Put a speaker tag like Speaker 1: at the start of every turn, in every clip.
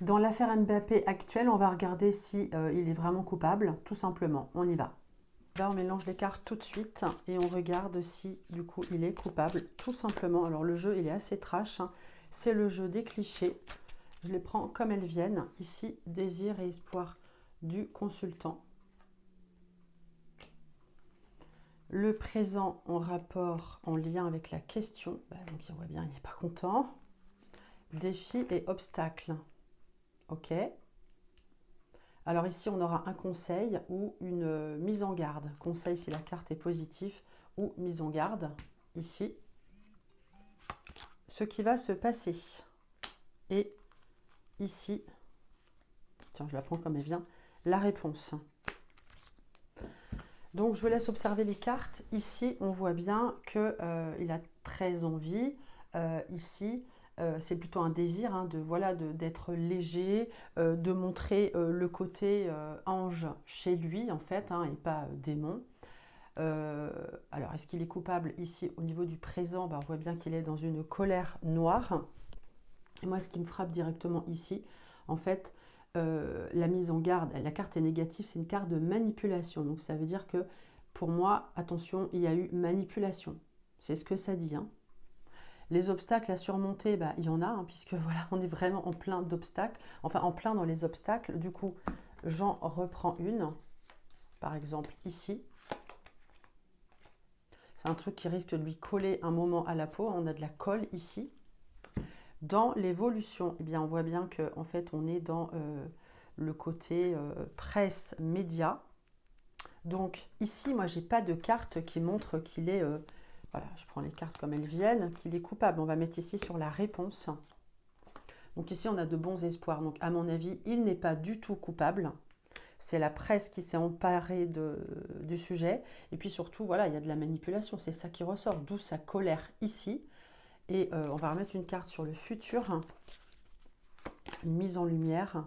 Speaker 1: Dans l'affaire Mbappé actuelle, on va regarder si il est vraiment coupable, tout simplement. On y va. Là, on mélange les cartes tout de suite et on regarde si, du coup, il est coupable, tout simplement. Alors, le jeu, il est assez trash, hein. C'est le jeu des clichés. Je les prends comme elles viennent. Ici, désir et espoir du consultant. Le présent en rapport, en lien avec la question. Donc, on voit bien, il n'est pas content. Défi et obstacle. OK. Alors ici, on aura un conseil ou une mise en garde. Conseil si la carte est positive ou mise en garde. Ici, ce qui va se passer. Et ici, tiens, je la prends comme elle vient, la réponse. Donc, je vous laisse observer les cartes. Ici, on voit bien qu'il a très envie. Ici, c'est plutôt un désir hein, d'être léger, de montrer le côté ange chez lui, en fait, hein, et pas démon. Alors, est-ce qu'il est coupable ici au niveau du présent? On voit bien qu'il est dans une colère noire. Et moi, ce qui me frappe directement ici, en fait, la mise en garde, la carte est négative, c'est une carte de manipulation. Donc, ça veut dire que, pour moi, attention, il y a eu manipulation. C'est ce que ça dit. Hein. Les obstacles à surmonter, il y en a, hein, puisque voilà, on est vraiment en plein d'obstacles. Enfin, en plein dans les obstacles. Du coup, j'en reprends une. Par exemple, ici. C'est un truc qui risque de lui coller un moment à la peau. On a de la colle ici. Dans l'évolution, eh bien, on voit bien qu'en fait, on est dans le côté presse, média. Donc ici, moi, j'ai pas de carte qui montre qu'il est... voilà, je prends les cartes comme elles viennent, qu'il est coupable. On va mettre ici sur la réponse. Donc ici, on a de bons espoirs. Donc à mon avis, il n'est pas du tout coupable. C'est la presse qui s'est emparée du sujet. Et puis surtout, voilà, il y a de la manipulation. C'est ça qui ressort, d'où sa colère ici. Et on va remettre une carte sur le futur. Une mise en lumière.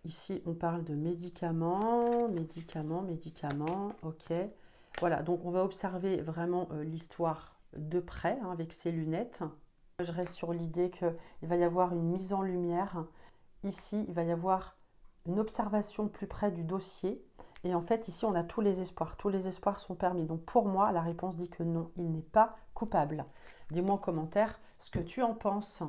Speaker 1: Ici, on parle de médicaments, médicaments, ok. Voilà, donc on va observer vraiment l'histoire de près, hein, avec ses lunettes. Je reste sur l'idée qu'il va y avoir une mise en lumière. Ici, il va y avoir une observation plus près du dossier. Et en fait, ici, on a tous les espoirs. Tous les espoirs sont permis. Donc pour moi, la réponse dit que non, il n'est pas coupable. Dis-moi en commentaire ce que tu en penses.